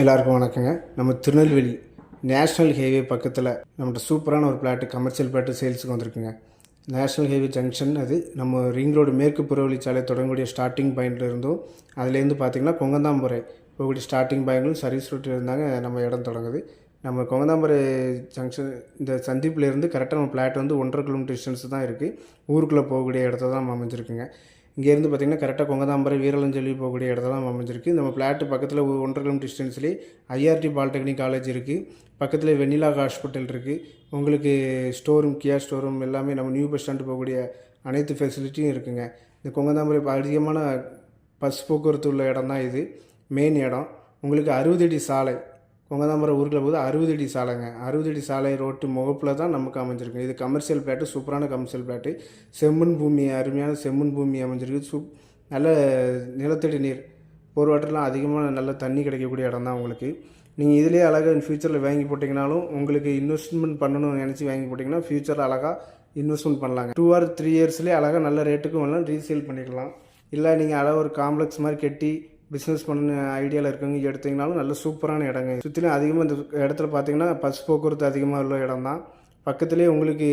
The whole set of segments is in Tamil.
எல்லாருக்கும் வணக்கங்க. நம்ம திருநெல்வேலி நேஷ்னல் ஹைவே பக்கத்தில் நம்மகிட்ட சூப்பரான ஒரு பிளாட்டு, கமர்ஷியல் பிளாட்டு சேல்ஸுக்கு வந்திருக்குங்க. நேஷ்னல் ஹைவே ஜங்ஷன், அது நம்ம ரிங் ரோடு மேற்கு புறவழிச்சாலை தொடங்கக்கூடிய ஸ்டார்டிங் பாயிண்டில் இருந்தும், அதுலேருந்து பார்த்திங்கன்னா கொங்கந்தாம்புரை போகக்கூடிய ஸ்டார்டிங் பாயிண்ட்லும் சர்வீஸ் ரூட்டில் இருந்தாங்க நம்ம இடம் தொடங்குது. நம்ம கொங்கந்தாம்புரை ஜங்ஷன் இந்த சந்திப்பிலேருந்து கரெக்டாக நம்ம பிளாட் வந்து 1.5 கிலோமீட்டர் டிஸ்டன்ஸ் தான் இருக்குது. ஊருக்குள்ளே போகக்கூடிய இடத்த தான் நம்ம அமைஞ்சிருக்குங்க. இங்கேருந்து பார்த்திங்கன்னா கரெக்டாக கொங்கதாம்பரை வீரலஞ்சலி போகக்கூடிய இடத்துல தான் அமைஞ்சிருக்கு. நம்ம பிளாட்டு பக்கத்தில் 1.5 கிலோமீட்டர் டிஸ்டன்ஸ்லேயே ஐஆர்டி பாலிடெக்னிக் காலேஜ் இருக்குது. பக்கத்தில் வெண்ணிலா ஹாஸ்பிட்டல் இருக்குது. உங்களுக்கு ஸ்டோர் ரூம், கியா ஸ்டோர் ரூம் எல்லாமே நம்ம நியூ பஸ் ஸ்டாண்டு போகக்கூடிய அனைத்து ஃபெசிலிட்டியும் இருக்குங்க. இந்த கொங்கதாம்பரை அதிகமான பஸ் போக்குவரத்து உள்ள இடம் தான் இது, மெயின் இடம். உங்களுக்கு 60 அடி சாலை, கொங்கதாம்பரை ஊருக்குள்ள போது 60 அடி சாலைங்க. 60 அடி சாலை ரோட்டு முகப்பில் தான் நமக்கு அமைஞ்சிருக்கு. இது கமர்ஷியல் பிளாட்டு, சூப்பரான கமர்ஷியல் பிளாட்டு. செம்மண் பூமி, அருமையான செம்மண் பூமி அமைஞ்சிருக்கு. நல்ல நிலத்தடி நீர், போர் வாட்டர்லாம் அதிகமாக நல்ல தண்ணி கிடைக்கக்கூடிய இடம் தான் உங்களுக்கு. நீங்கள் இதிலே அழகாக ஃப்யூச்சரில் வாங்கி போட்டிங்கனாலும், உங்களுக்கு இன்வெஸ்ட்மெண்ட் பண்ணணும்னு நினச்சி வாங்கி போட்டிங்கன்னா ஃப்யூச்சரில் அழகாக இன்வெஸ்ட்மெண்ட் பண்ணலாங்க. 2 or 3 இயர்ஸ்லேயே அழகாக நல்ல ரேட்டுக்கும் வரலாம், ரீசேல் பண்ணிக்கலாம். இல்லை நீங்கள் அழகாக ஒரு காம்ப்ளெக்ஸ் மாதிரி கட்டி பிஸ்னஸ் பண்ண ஐடியாவில் இருக்கவங்க எடுத்திங்கனாலும் நல்ல சூப்பரான இடங்க. சுற்றிலும் அதிகமாக இந்த இடத்துல பார்த்தீங்கன்னா பஸ் போக்குவரத்து அதிகமாக உள்ள இடம் தான். பக்கத்துலேயே உங்களுக்கு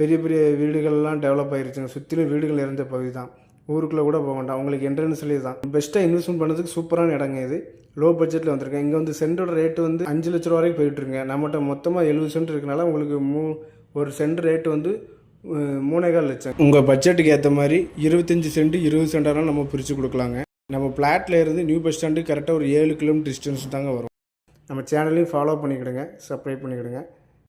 பெரிய பெரிய வீடுகள்லாம் டெவலப் ஆகிருச்சுங்க. சுற்றிலும் வீடுகள் இருந்த பகுதி தான். ஊருக்குள்ளே கூட போக வேண்டாம், உங்களுக்கு என்ட்ரன்ஸ்லேயே தான். பெஸ்ட்டாக இன்வெஸ்ட்மெண்ட் பண்ணுறதுக்கு சூப்பரான இடங்க இது. லோ பட்ஜெட்டில் வந்திருக்கேன். இங்கே வந்து சென்டோட ரேட்டு வந்து 5 லட்ச ரூபா வரைக்கும் போயிட்டுருங்க. நம்மகிட்ட மொத்தமாக 70 சென்ட் இருக்கனால உங்களுக்கு ஒரு சென்ட் ரேட்டு வந்து 3.25 லட்சம். உங்கள் பட்ஜெட்டுக்கு ஏற்ற மாதிரி 25 சென்ட் 20 சென்டானாலும் நம்ம பிரித்து கொடுக்கலாங்க. நம்ம பிளாட்டில் இருந்து நியூ பஸ் ஸ்டாண்டு கரெக்டாக ஒரு 7 கிலோமீட்டர் டிஸ்டன்ஸ் தாங்க வரும். நம்ம சேனலையும் ஃபாலோ பண்ணிக்கிடுங்க, சப்ஸ்கிரைப் பண்ணிக்கிடுங்க.